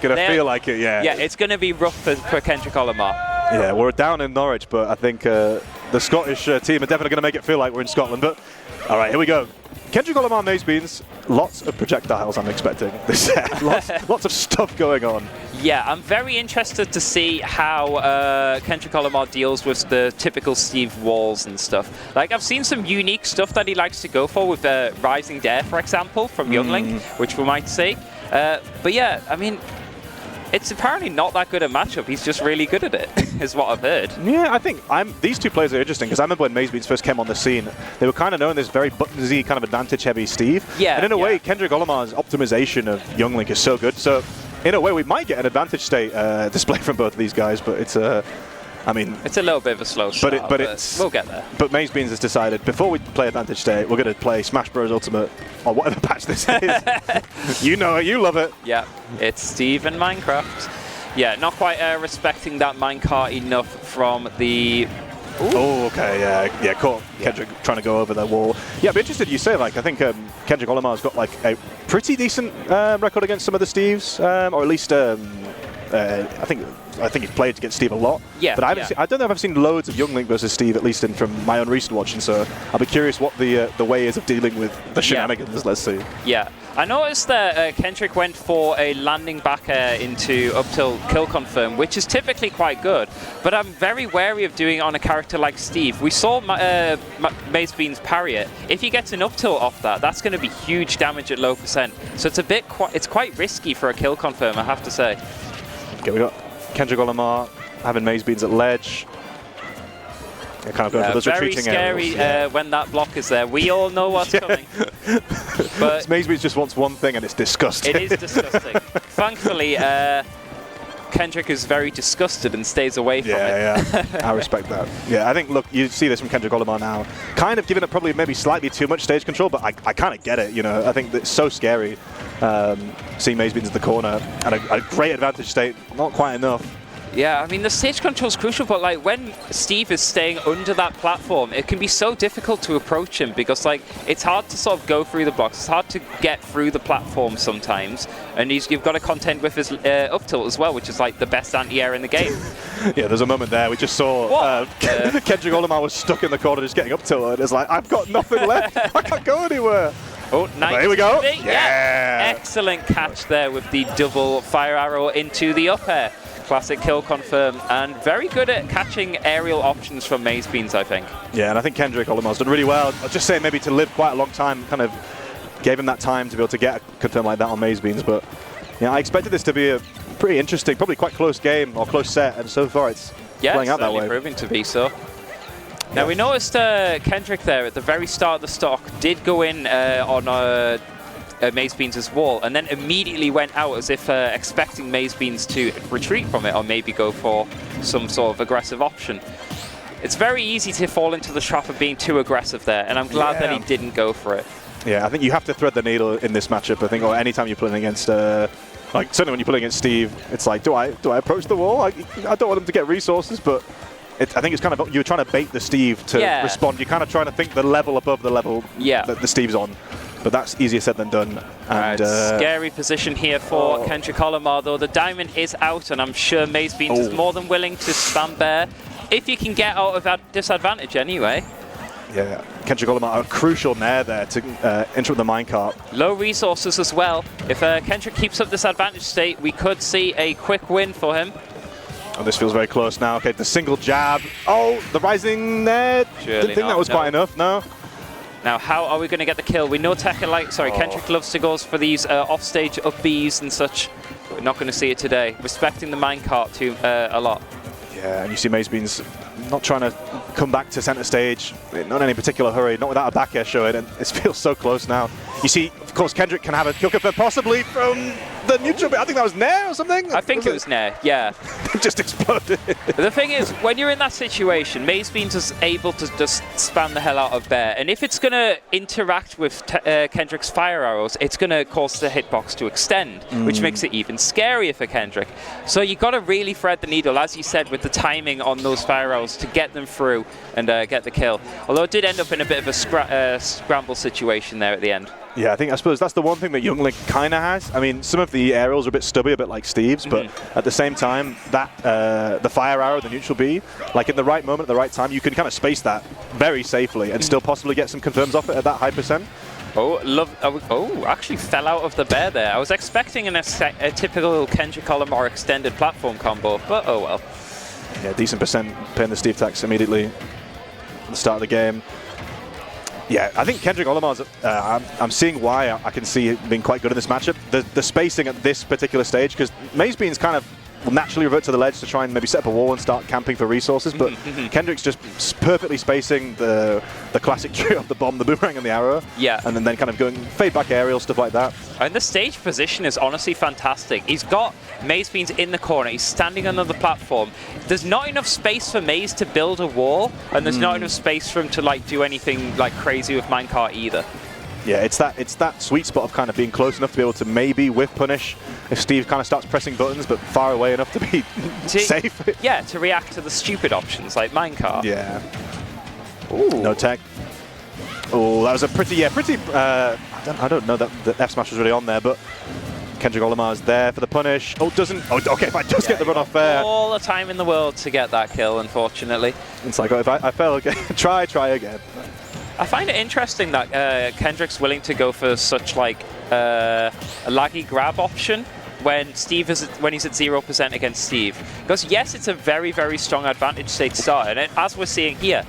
Gonna feel like it, yeah. Yeah, it's going to be rough for Kendrick Olimar. Yeah, we're down in Norwich, but I think the Scottish team are definitely going to make it feel like we're in Scotland. But all right, here we go. Kendrick Olimar, Mazebeans, lots of projectiles I'm expecting this set. lots of stuff going on. Yeah, I'm very interested to see how Kendrick Olimar deals with the typical Steve walls and stuff. Like, I've seen some unique stuff that he likes to go for with Rising Dare, for example, from Youngling, which we might see. But yeah, I mean, it's apparently not that good a matchup. He's just really good at it, is what I've heard. Yeah, I think these two players are interesting because I remember when Mazebeans first came on the scene, they were kind of known as very buttonsy, kind of advantage-heavy Steve. Yeah. And in a way, Kendrick Olimar's optimization of Younglink is so good. So in a way, we might get an advantage state display from both of these guys, but it's I mean, it's a little bit of a slow start, but we'll get there. But Mazebeans has decided, before we play Advantage State, we're going to play Smash Bros. Ultimate, or whatever patch this is. You know it, you love it. Yeah, it's Steve and Minecraft. Yeah, not quite respecting that minecart enough from the... Ooh. Oh, okay, yeah, caught Kendrick trying to go over the wall. Yeah, I'd be interested, you say, like, I think Kendrick Olimar's got, like, a pretty decent record against some of the Steves, or at least... I think he's played against Steve a lot. Yeah. But I don't know if I've seen loads of Younglink versus Steve, at least from my own recent watching. So I'll be curious what the way is of dealing with the shenanigans. Let's see. Yeah. I noticed that Kendrick went for a landing back air into up tilt kill confirm, which is typically quite good. But I'm very wary of doing it on a character like Steve. We saw Mazebeans parry it. If he gets an up tilt off that, that's going to be huge damage at low percent. So it's quite risky for a kill confirm, I have to say. Okay, we got Kendrick Olimar having Mazebeans at ledge. They're kind of going for those retreating very scary when that block is there. We all know what's coming. But Mazebeans just wants one thing, and it's disgusting. It is disgusting. Thankfully, Kendrick is very disgusted and stays away from it. Yeah, I respect that. Yeah, I think, look, you see this from Kendrick Olimar now. Kind of giving it probably maybe slightly too much stage control, but I kind of get it, you know. I think it's so scary seeing Mazebeans in the corner and a great advantage state, not quite enough. Yeah, I mean, the stage control is crucial, but like when Steve is staying under that platform, it can be so difficult to approach him because like it's hard to sort of go through the blocks. It's hard to get through the platform sometimes, and you've got to contend with his up tilt as well, which is like the best anti-air in the game. Yeah, there's a moment there we just saw Kendrick Olimar was stuck in the corner just getting up tilted. It's like, I've got nothing left. I can't go anywhere. Oh, nice. Here we go. Yeah. Excellent catch there with the double fire arrow into the up air. Classic kill confirm, and very good at catching aerial options from Mazebeans, I think. Yeah, and I think Kendrick Olimar's done really well. I'll just say maybe to live quite a long time kind of gave him that time to be able to get a confirm like that on Mazebeans. But yeah, I expected this to be a pretty interesting, probably quite close game or close set, and so far it's playing out that way. Proving to be so. Now we noticed Kendrick there at the very start of the stock did go in on Mazebeans' wall, and then immediately went out as if expecting Mazebeans to retreat from it or maybe go for some sort of aggressive option. It's very easy to fall into the trap of being too aggressive there, and I'm glad that he didn't go for it. Yeah, I think you have to thread the needle in this matchup, I think, or anytime you're playing against, like certainly when you're playing against Steve, it's like, do I approach the wall? I don't want him to get resources, but I think it's kind of, you're trying to bait the Steve to respond. You're kind of trying to think the level above the level that the Steve's on. But that's easier said than done. And scary position here for Kendrick Olimar, though. The diamond is out, and I'm sure Mazebeans is more than willing to spam bear if you can get out of that disadvantage anyway. Yeah, Kendrick Olimar, a crucial nair there to interrupt the minecart. Low resources as well. If Kendrick keeps up this advantage state, we could see a quick win for him. Oh, this feels very close now. Okay, the single jab. Oh, the rising there. Didn't think that was quite enough, no. Now, how are we going to get the kill? We know Kendrick loves to go for these offstage up Bs and such. We're not going to see it today. Respecting the minecart too a lot. Yeah, and you see Mazebeans not trying to come back to center stage, not in any particular hurry, not without a back air showing, and it feels so close now. You see, of course, Kendrick can have a kill confirm possibly from the neutral bit. I think that was Nair or something? I think it was Nair, yeah. It just exploded. The thing is, when you're in that situation, Mazebeans is able to just spam the hell out of Bear, and if it's going to interact with Kendrick's fire arrows, it's going to cause the hitbox to extend, which makes it even scarier for Kendrick. So you've got to really thread the needle, as you said, with the timing on those fire arrows to get them through and get the kill. Although it did end up in a bit of a scramble situation there at the end. Yeah, I suppose that's the one thing that Youngling kind of has. I mean, some of the aerials are a bit stubby, a bit like Steve's, but at the same time, that the fire arrow, the neutral B, like in the right moment, at the right time, you can kind of space that very safely and still possibly get some confirms off it at that high percent. Oh, actually fell out of the bear there. I was expecting a typical Kendrick Olimar extended platform combo, but oh well. Yeah, decent percent paying the Steve tax immediately at the start of the game. Yeah, I think Kendrick Olimar's, I'm seeing why I can see it being quite good in this matchup. The spacing at this particular stage, because Mazebeans kind of will naturally revert to the ledge to try and maybe set up a wall and start camping for resources, but Kendrick's just perfectly spacing the classic trio of the bomb, the boomerang, and the arrow. Yeah. And then kind of going fade back aerial, stuff like that. And the stage position is honestly fantastic. He's got Mazebeans in the corner. He's standing on the platform. There's not enough space for Maze to build a wall, and there's not enough space for him to like do anything like crazy with minecart either. Yeah, it's that sweet spot of kind of being close enough to be able to maybe whiff punish if Steve kind of starts pressing buttons, but far away enough to be safe. Yeah, to react to the stupid options like minecart. Yeah. Ooh. No tech. Oh, that was a pretty. I don't know that the F smash was really on there, but Kendrick Olimar is there for the punish. Oh, doesn't. Oh, okay, fine. Does get the run off there. All the time in the world to get that kill, unfortunately. It's like, oh, if I fail again, try again. I find it interesting that Kendrick's willing to go for such like a laggy grab option when when he's at 0% against Steve. Because yes, it's a very, very strong advantage state start, and as we're seeing here.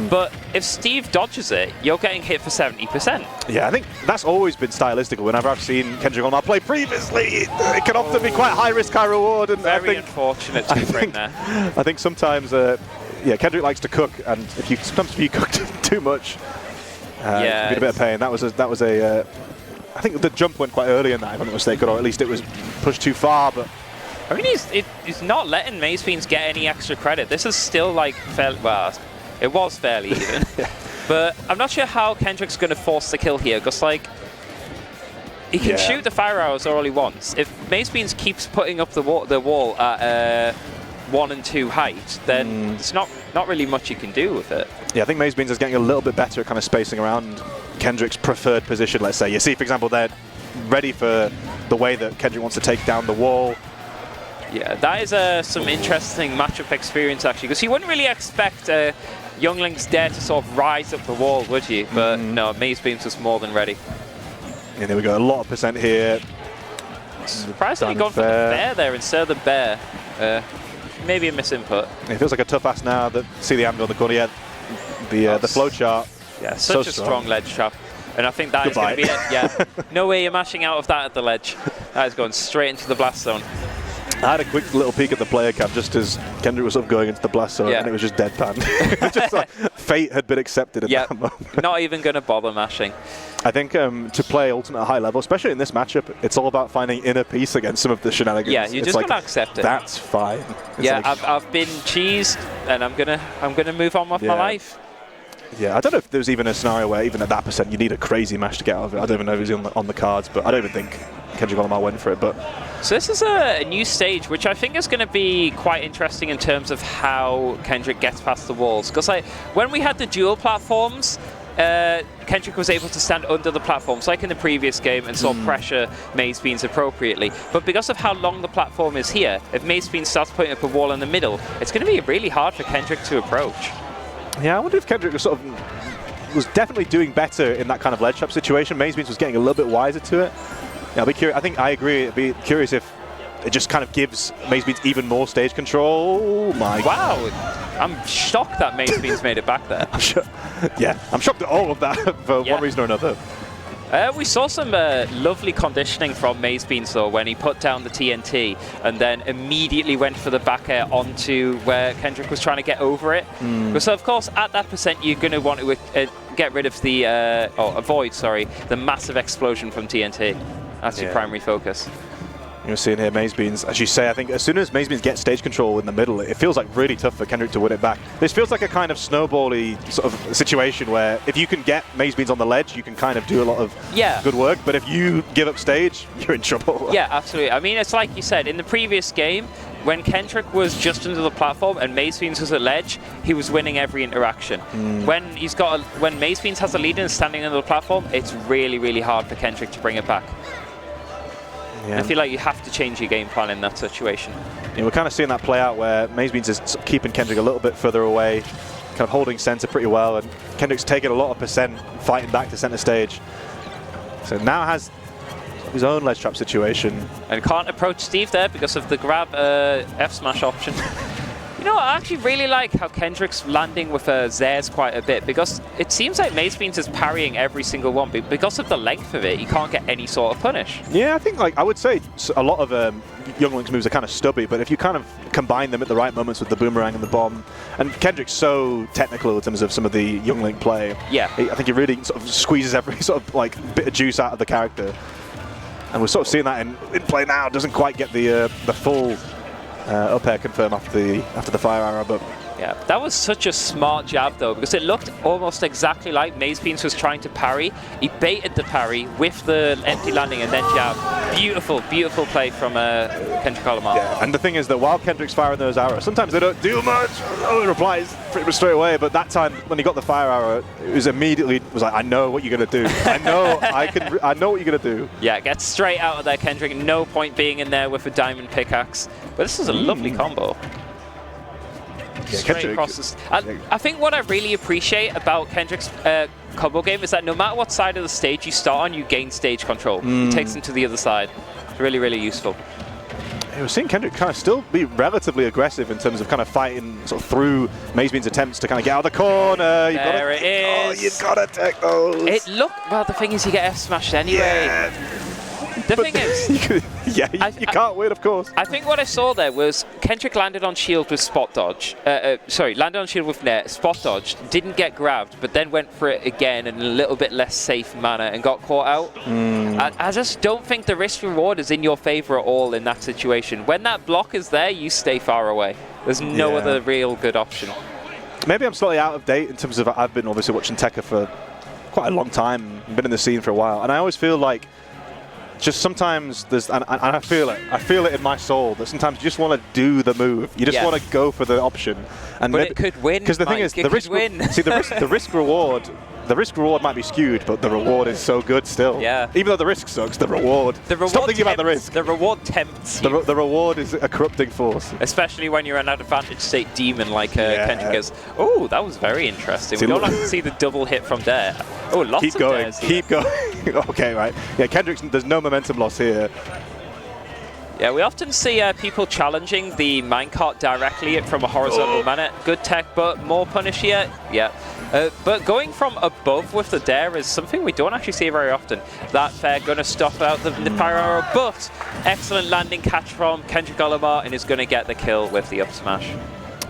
But if Steve dodges it, you're getting hit for 70%. Yeah, I think that's always been stylistical. Whenever I've seen Kendrick Olimar play previously, it can often be quite high risk, high reward. And very unfortunate to bring there. I think sometimes, yeah, Kendrick likes to cook, and sometimes if you cook too much, it can be a bit of pain. That was a. I think the jump went quite early in that, if I'm not mistaken, or at least it was pushed too far. But I mean, he's not letting Mazebeans get any extra credit. This is still like well, it was fairly even. But I'm not sure how Kendrick's going to force the kill here, because like he can shoot the fire arrows all he wants. If Mazebeans keeps putting up the wall at 1 and 2 height, then there's not really much you can do with it. Yeah, I think Mazebeans is getting a little bit better at kind of spacing around Kendrick's preferred position, let's say. You see, for example, they're ready for the way that Kendrick wants to take down the wall. Yeah, that is some interesting matchup experience, actually, because you wouldn't really expect Younglings dare to sort of rise up the wall, would you? But no, Mazebeans was more than ready. And there we go, a lot of percent here. Surprisingly gone for the bear there instead of the bear. Maybe a misinput. It feels like a tough ass now that see the angle on the corner. Yeah, the flow chart. Yeah, such a strong ledge trap. And I think that is going to be it. Yeah, no way you're mashing out of that at the ledge. That is going straight into the blast zone. I had a quick little peek at the player cam just as Kendrick was sort of going into the blast zone, and it was just deadpan. It was just like fate had been accepted at that moment. Not even going to bother mashing. I think to play Ultimate at high level, especially in this matchup, it's all about finding inner peace against some of the shenanigans. Yeah, you just got to accept it. That's fine. It's like, I've been cheesed, and I'm gonna move on with my life. Yeah, I don't know if there's even a scenario where even at that percent you need a crazy mash to get out of it. I don't even know if he's on the cards, but I don't even think Kendrick Olimar went for it. But so this is a new stage, which I think is going to be quite interesting in terms of how Kendrick gets past the walls. Because like when we had the dual platforms, Kendrick was able to stand under the platforms, like in the previous game, and sort of pressure Mazebeans appropriately. But because of how long the platform is here, if Mazebeans starts putting up a wall in the middle, it's going to be really hard for Kendrick to approach. Yeah, I wonder if Kendrick was was definitely doing better in that kind of ledge trap situation. Mazebeans was getting a little bit wiser to it. Yeah, I'll be curious. I think I agree. I'd be curious if it just kind of gives Mazebeans even more stage control. Oh my! Wow, I'm shocked that Mazebeans made it back there. I'm shocked at all of that for one reason or another. We saw some lovely conditioning from Mazebeans though when he put down the TNT and then immediately went for the back air onto where Kendrick was trying to get over it. So of course at that percent you're going to want to get rid of the, avoid the massive explosion from TNT. That's your primary focus. You're seeing here Mazebeans, as you say, I think as soon as Mazebeans gets stage control in the middle, it feels like really tough for Kendrick to win it back. This feels like a kind of snowbally sort of situation where if you can get Mazebeans on the ledge, you can kind of do a lot of good work, but if you give up stage, you're in trouble. Yeah, absolutely. I mean, it's like you said, in the previous game, when Kendrick was just under the platform and Mazebeans was at ledge, he was winning every interaction. When Mazebeans has a lead and is standing under the platform, it's really, really hard for Kendrick to bring it back. Yeah. I feel like you have to change your game plan in that situation. Yeah, we're kind of seeing that play out where Mazebeans is keeping Kendrick a little bit further away, kind of holding center pretty well, and Kendrick's taking a lot of percent fighting back to center stage. So now has his own ledge trap situation. And can't approach Steve there because of the grab F smash option. You know, I actually really like how Kendrick's landing with Zares quite a bit, because it seems like Mazebeans is parrying every single one, but because of the length of it, you can't get any sort of punish. Yeah, I think I would say a lot of Young Link's moves are kind of stubby, but if you kind of combine them at the right moments with the boomerang and the bomb, and Kendrick's so technical in terms of some of the Young Link play. Yeah. I think he really sort of squeezes every sort of like bit of juice out of the character. And we're sort of seeing that in play now. Doesn't quite get the full up air confirm after the fire arrow, but yeah, that was such a smart jab though, because it looked almost exactly like Mazebeans was trying to parry. He baited the parry with the empty landing and then jab. Beautiful, beautiful play from Kendrick Olimar. Yeah, and the thing is that while Kendrick's firing those arrows, sometimes they don't do much. Oh, he replies pretty much straight away. But that time when he got the fire arrow, it was immediately like, I know what you're gonna do. I know I know what you're gonna do. Yeah, get straight out of there, Kendrick. No point being in there with a diamond pickaxe. But this is a lovely combo. Yeah, Straight across I think what I really appreciate about Kendrick's combo game is that no matter what side of the stage you start on, you gain stage control. It takes him to the other side. It's really, really useful. We're seeing Kendrick kind of still be relatively aggressive in terms of kind of fighting sort of through Mazebeans' attempts to kind of get out of the corner. There it is. Oh, you've got to take those. Well, the thing is, you get F smashed anyway. Yeah. The thing is, you can't win, of course. I think what I saw there was Kendrick landed on shield with spot dodge. Landed on shield with net, spot dodge, didn't get grabbed, but then went for it again in a little bit less safe manner and got caught out. I just don't think the risk reward is in your favor at all in that situation. When that block is there, you stay far away. There's no other real good option. Maybe I'm slightly out of date in terms of I've been obviously watching Tekka for quite a long time, been in the scene for a while, and I always feel like just sometimes there's, and I feel it in my soul that sometimes you just want to do the move. You just want to go for the option. And but it could win. Because the thing is, the risk reward might be skewed, but the reward is so good still. Yeah. Even though the risk sucks, the reward. Stop thinking about the risk. The reward tempts you. The reward is a corrupting force. Especially when you're an advantage state demon like Kendrick is. Oh, that was very interesting. We don't like to see the double hit from there. Oh, lots of dares here. Keep going. Okay, right. Yeah, Kendrick's, there's no momentum loss here. Yeah, we often see people challenging the minecart directly from a horizontal manner. Good tech, but more punish here. Yeah. But going from above with the dare is something we don't actually see very often. That fair gonna stop out the fire arrow, but excellent landing catch from Kendrick Olimar, and is gonna get the kill with the up smash.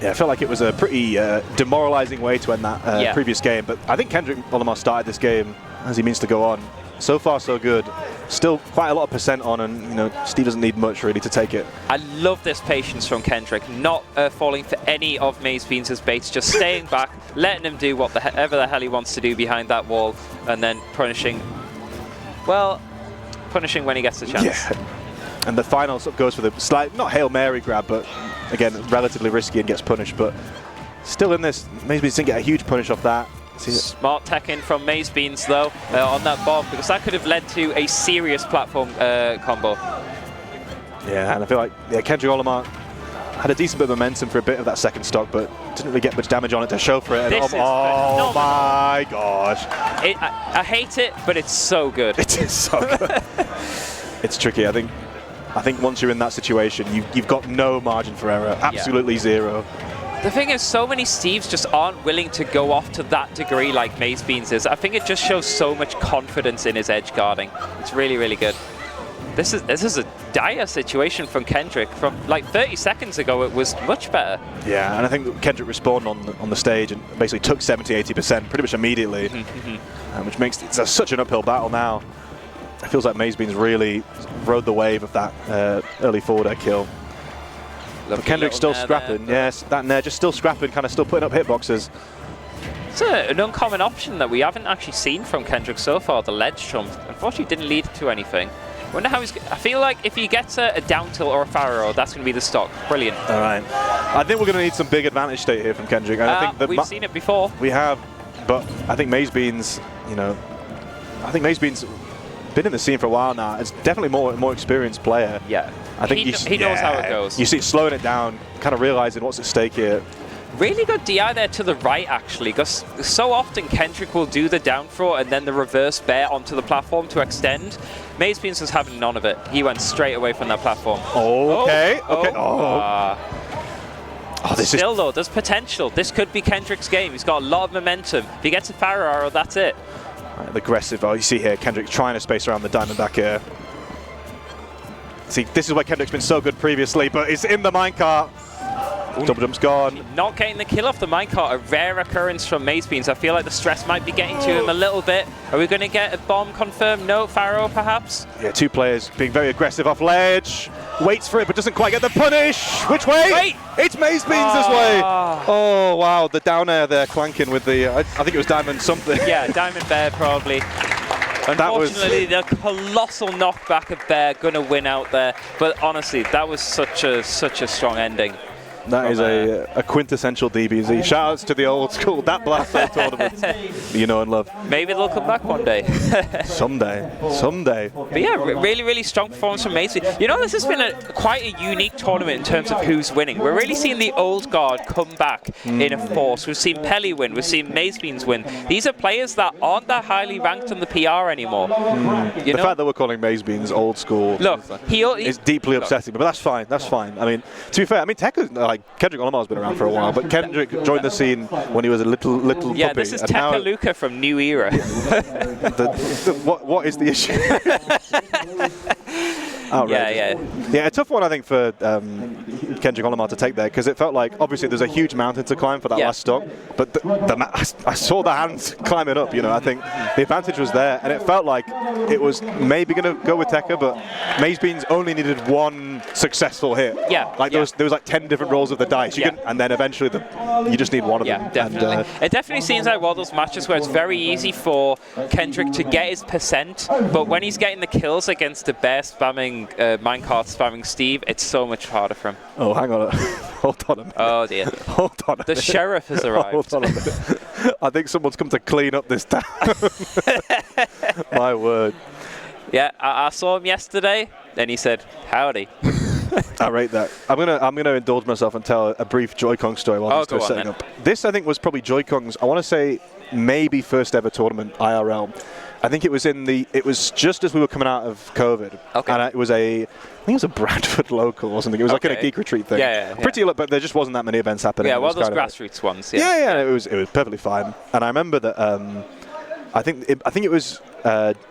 Yeah, I felt like it was a pretty demoralizing way to end that previous game, but I think Kendrick Olimar started this game as he means to go on. So far, so good. Still quite a lot of percent on, and Steve doesn't need much really to take it. I love this patience from Kendrick, not falling for any of Mazebeans' baits, just staying back, letting him do whatever the hell he wants to do behind that wall, and then punishing. Well, punishing when he gets the chance. Yeah. And the final sort of goes for the slight, not Hail Mary grab, but again, relatively risky and gets punished. But still in this, Mazebeans didn't get a huge punish off that. Smart tech in from Mazebeans though on that bomb, because that could have led to a serious platform combo. Yeah, and I feel like Kendrick Olimar had a decent bit of momentum for a bit of that second stock, but didn't really get much damage on it to show for it. And oh my gosh. I hate it, but it's so good. It is so good. It's tricky. I think once you're in that situation, you've got no margin for error. Absolutely zero. The thing is, so many Steves just aren't willing to go off to that degree like Mazebeans is. I think it just shows so much confidence in his edge guarding. It's really, really good. This is a dire situation from Kendrick. From like 30 seconds ago, it was much better. Yeah, and I think Kendrick respawned on the stage and basically took 70–80% pretty much immediately, which makes it such an uphill battle now. It feels like Mazebeans really rode the wave of that early forward air kill. But Kendrick's still scrapping, yes, that nair just still scrapping, kind of still putting up hitboxes. It's an uncommon option that we haven't actually seen from Kendrick so far, the ledge jump. Unfortunately, didn't lead to anything. Wonder how he's. I feel like if he gets a down tilt or a Pharaoh, that's going to be the stock. Brilliant. All right. I think we're going to need some big advantage state here from Kendrick. And I think that we've seen it before. We have, but I think Mazebeans, you know, I think Mazebeans been in the scene for a while now. It's definitely more experienced player. Yeah. I think he knows how it goes. You see it slowing it down, kind of realizing what's at stake here. Really good DI there to the right, actually, because so often Kendrick will do the down throw and then the reverse bear onto the platform to extend. Mazebeans was having none of it. He went straight away from that platform. Okay. Still, though, there's potential. This could be Kendrick's game. He's got a lot of momentum. If he gets a Pharaoh, that's it. Right, aggressive. Oh, you see here, Kendrick trying to space around the Diamondback here. See, this is where Kendrick's been so good previously, but it's in the minecart. Double jump's gone. Not getting the kill off the minecart, a rare occurrence from Mazebeans. I feel like the stress might be getting to him a little bit. Are we going to get a bomb confirmed? No, Pharaoh perhaps? Yeah, two players being very aggressive off ledge. Waits for it, but doesn't quite get the punish. Which way? Wait. It's Mazebeans' way. Oh, wow. The down air there clanking with the, I think it was Diamond something. Yeah, Diamond Bear probably. Unfortunately, the colossal knockback of Bear going to win out there. But honestly, that was such a strong ending. That is a quintessential DBZ. Shoutouts to the old school, that Blast Zone tournament you know and love. Maybe they'll come back one day. Someday. But yeah, really strong performance from Mazebeans. You know, this has been quite a unique tournament in terms of who's winning. We're really seeing the old guard come back in a force. We've seen Pelly win. We've seen Mazebeans win. These are players that aren't that highly ranked on the PR anymore. The fact that we're calling Mazebeans old school is deeply upsetting, but that's fine. That's fine. I mean, to be fair, I mean, Kendrick Olimar's been around for a while, but Kendrick joined the scene when he was a little puppy. Yeah, this is Tekka Luka from New Era. What is the issue? Yeah, a tough one I think for Kendrick Olimar to take there, because it felt like obviously there's a huge mountain to climb for that last stock, but I saw the hands climbing up. You know, I think the advantage was there, and it felt like it was maybe going to go with Tekka, but Mazebeans only needed one successful hit. Yeah, like there was like 10 different rolls of the dice, and then eventually you just need one of them. Yeah, definitely. And, it definitely seems like one of those matches where it's very easy for Kendrick to get his percent, but when he's getting the kills against the bear spamming, minecart spamming Steve, it's so much harder for him. Oh, hang on. Hold on a minute. Oh, dear. Hold on a minute. The sheriff has arrived. Hold on a minute. I think someone's come to clean up this town. My word. Yeah, I saw him yesterday, and he said, howdy. I rate that. I'm gonna indulge myself and tell a brief Joy-Kong story while I'm still setting up. This, I think, was probably Joy-Kong's, I want to say, maybe first ever tournament IRL. I think it was it was just as we were coming out of COVID. Okay. And I think it was a Bradford local or something. It was like in a geek retreat thing. Yeah. Pretty, but there just wasn't that many events happening. Yeah, one of those grassroots ones. Yeah, it was perfectly fine. And I remember that I think it was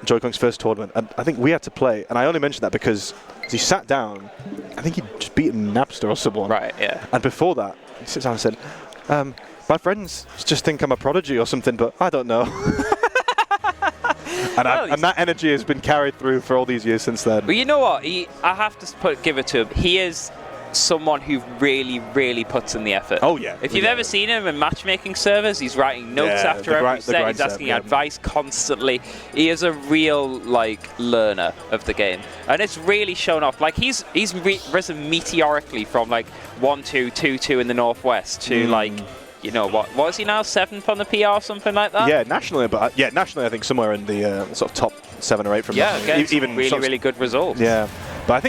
Joy-Kong's first tournament, and I think we had to play. And I only mentioned that because as he sat down, I think he'd just beaten Napster or someone. Right, yeah. And before that, he sits down and said, my friends just think I'm a prodigy or something, but I don't know. And that energy has been carried through for all these years since then. But you know what? I have to give it to him. He is someone who really puts in the effort. Oh, yeah. If you've ever seen him in matchmaking servers, he's writing notes after every set. He's asking advice constantly. He is a real, learner of the game. And it's really shown off. Like, he's risen meteorically from, 1-2, 2-2 in the Northwest to, you know, what is he now, 7th on the PR or something like that? Yeah, nationally, I think somewhere in the sort of top 7 or 8 from again, even really good results. Yeah, but I think